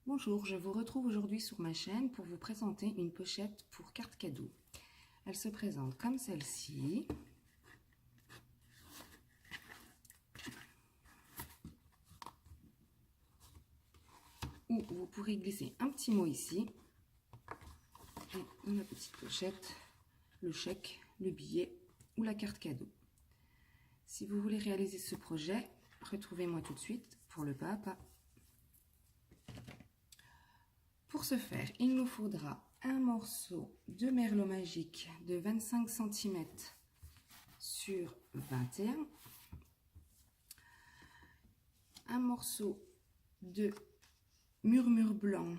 Bonjour, je vous retrouve aujourd'hui sur ma chaîne pour vous présenter une pochette pour carte cadeau. Elle se présente comme celle-ci. Où vous pourrez glisser un petit mot ici. Et dans la petite pochette, le chèque, le billet ou la carte cadeau. Si vous voulez réaliser ce projet, retrouvez-moi tout de suite pour le pas à pas. Pour ce faire, il nous faudra un morceau de merlot magique de 25 cm sur 21, un morceau de murmure blanc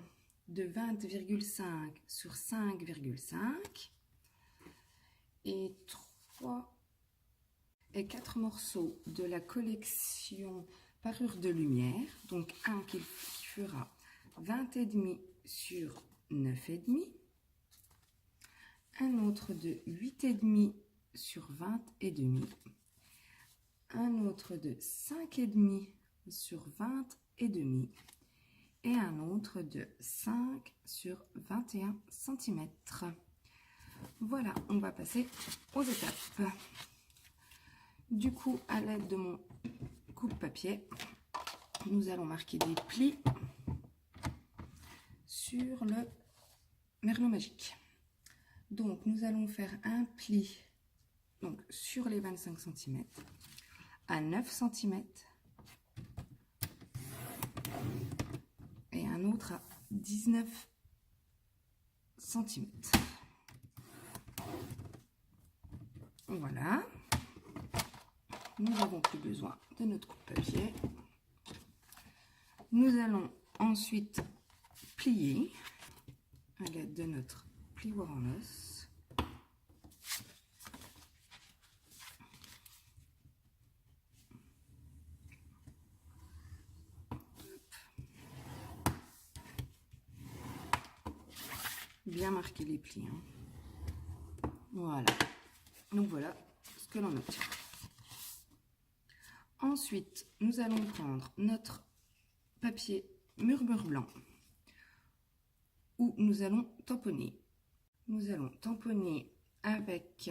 de 20,5 sur 5,5 et 4 morceaux de la collection Parure de lumière, donc un qui fera 20,5 sur 9,5, un autre de 8,5 sur 20,5, un autre de 5,5 sur 20,5 et un autre de 5 sur 21 cm. Voilà, on va passer aux étapes. Du coup, à l'aide de mon coupe-papier, nous allons marquer des plis sur le merlot magique. Donc, nous allons faire un pli donc, sur les 25 cm à 9 cm et un autre à 19 cm. Voilà. Nous n'avons plus besoin de notre coupe-papier. Nous allons ensuite plier à l'aide de notre plioir en os. Bien marquer les plis. Voilà. Donc voilà ce que l'on obtient. Ensuite, nous allons prendre notre papier murmure blanc où nous allons tamponner. Nous allons tamponner avec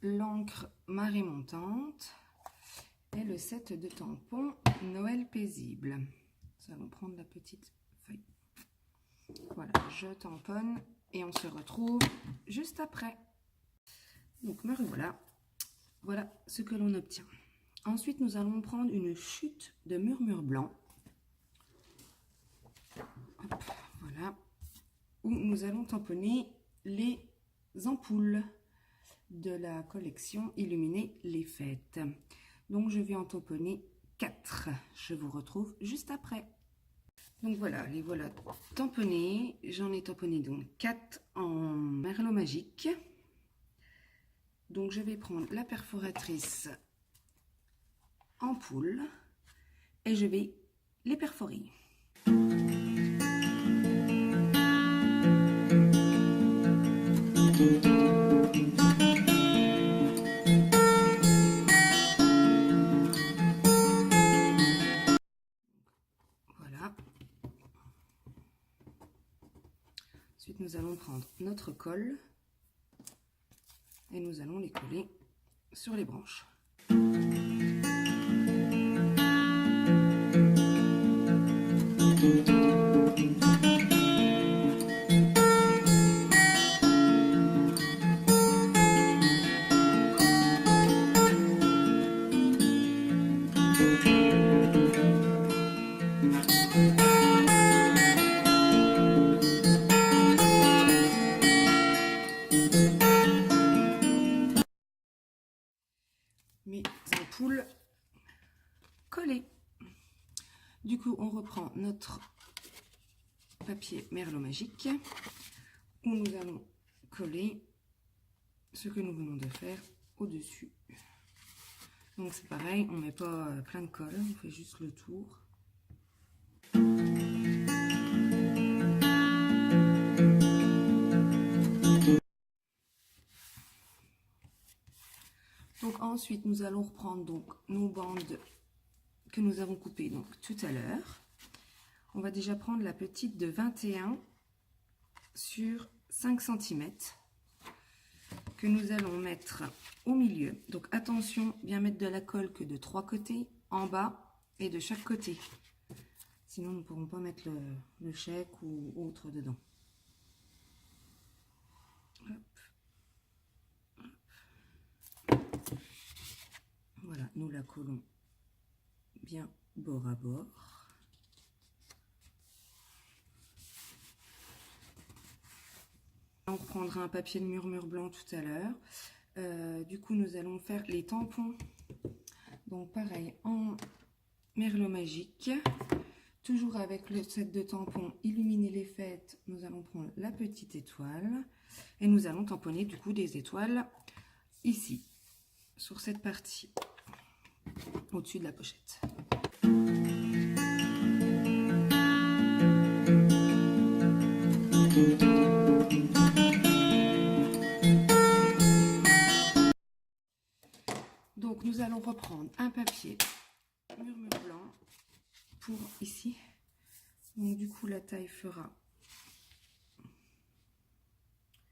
l'encre marée montante et le set de tampons Noël paisible. Nous allons prendre la petite feuille. Voilà, je tamponne et on se retrouve juste après. Donc me revoilà. Voilà ce que l'on obtient. Ensuite, nous allons prendre une chute de murmure blanc. Hop, voilà. Où nous allons tamponner les ampoules de la collection Illuminer les fêtes. Donc, je vais en tamponner 4. Je vous retrouve juste après. Donc, voilà, les voilà tamponnés. J'en ai tamponné donc 4 en merlot magique. Donc, je vais prendre la perforatrice ampoule et je vais les perforer. Voilà. Ensuite, nous allons prendre notre colle et nous allons les coller sur les branches. Mes ampoules collées. Du coup, on reprend notre papier merlot magique où nous allons coller ce que nous venons de faire au-dessus. Donc c'est pareil, on ne met pas plein de colle, on fait juste le tour. Donc ensuite, nous allons reprendre donc nos bandes que nous avons coupées donc tout à l'heure. On va déjà prendre la petite de 21 sur 5 cm que nous allons mettre au milieu. Donc attention, bien mettre de la colle que de 3 côtés, en bas et de chaque côté. Sinon, nous ne pourrons pas mettre le chèque ou autre dedans. Hop. Hop. Voilà, nous la collons bien bord à bord. On reprendra un papier de murmure blanc tout à l'heure. Du coup, nous allons faire les tampons. Donc pareil, en merlot magique. Toujours avec le set de tampons illuminer les fêtes, nous allons prendre la petite étoile. Et nous allons tamponner du coup des étoiles ici, sur cette partie, au-dessus de la pochette. Donc nous allons reprendre un papier murmure blanc pour ici. Donc du coup la taille fera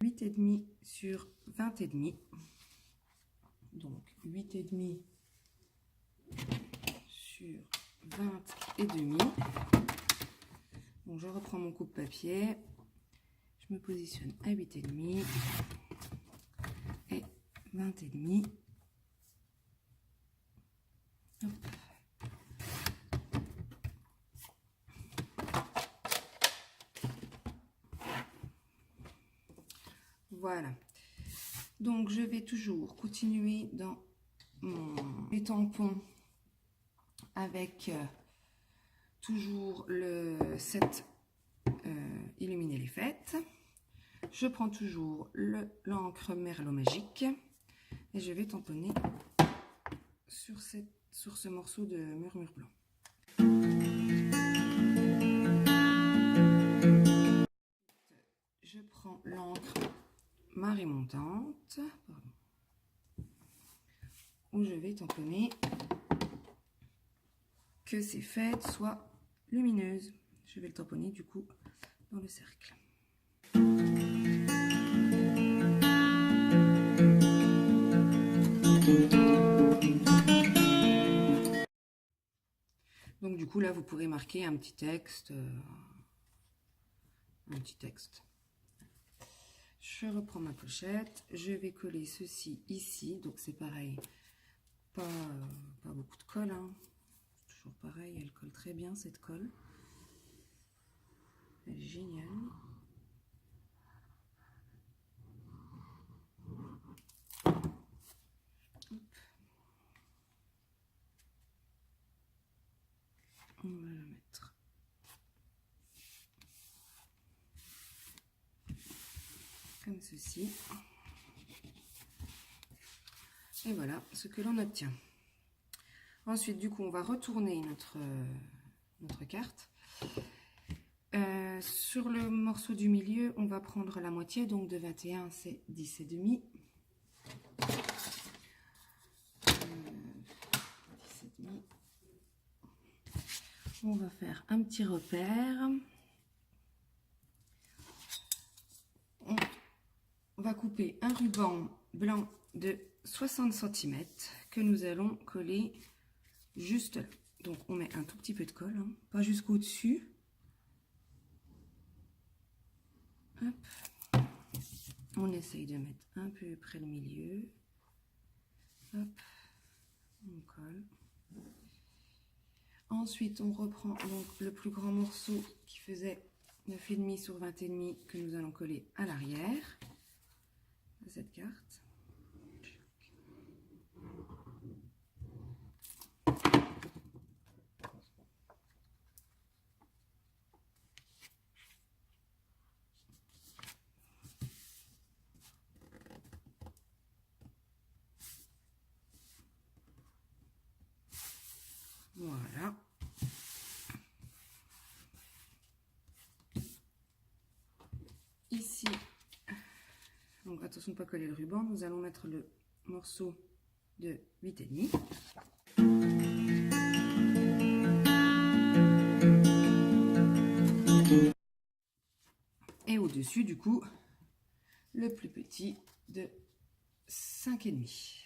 8,5 sur 20,5. Donc 8,5 sur 20,5. Donc je reprends mon coupe-papier. Je me positionne à 8,5 et 20,5. Hop. Voilà. Donc je vais toujours continuer dans mes tampons avec toujours le set illuminer les fêtes. Je prends toujours l'encre merlot magique et je vais tamponner sur ce morceau de murmure blanc. Je prends l'encre marée montante, où je vais tamponner que ces fêtes soient lumineuses. Je vais le tamponner du coup dans le cercle. Donc du coup là vous pourrez marquer un petit texte. Je reprends ma pochette, je vais coller ceci ici, donc c'est pareil, pas beaucoup de colle, hein. Toujours pareil, elle colle très bien cette colle, elle est géniale. Hop. On va la mettre comme ceci. Et voilà ce que l'on obtient. Ensuite, du coup, on va retourner notre carte. Sur le morceau du milieu, on va prendre la moitié, donc de 21, c'est 10,5. 10,5. On va faire un petit repère. On va couper un ruban blanc de 60 cm que nous allons coller juste là. Donc on met un tout petit peu de colle, hein, pas jusqu'au dessus. Hop. On essaye de mettre un peu près le milieu. Hop. On colle. Ensuite on reprend donc le plus grand morceau qui faisait 9,5 sur 20,5 que nous allons coller à l'arrière de cette carte. Voilà. Ici, donc attention de ne pas coller le ruban, nous allons mettre le morceau de 8,5. Et au-dessus, du coup, le plus petit de 5,5.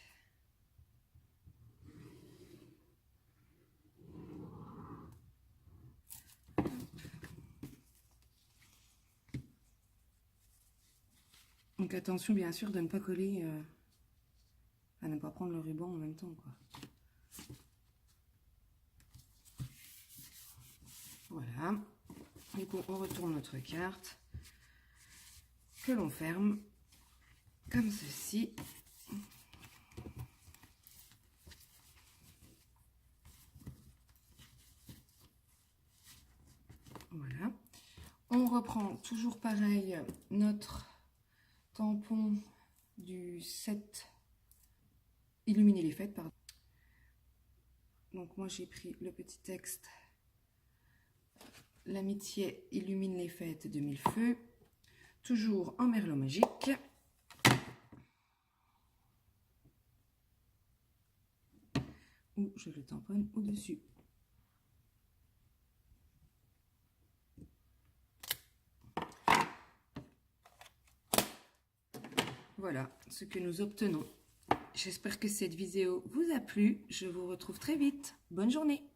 Donc attention bien sûr de ne pas coller, à ne pas prendre le ruban en même temps, quoi. Voilà. Du coup, on retourne notre carte que l'on ferme comme ceci. Voilà. On reprend toujours pareil notre tampon du 7 illuminer les fêtes, pardon. Donc moi j'ai pris le petit texte l'amitié illumine les fêtes de mille feux, toujours en merlot magique. Ou je le tamponne au-dessus. Voilà ce que nous obtenons. J'espère que cette vidéo vous a plu. Je vous retrouve très vite. Bonne journée!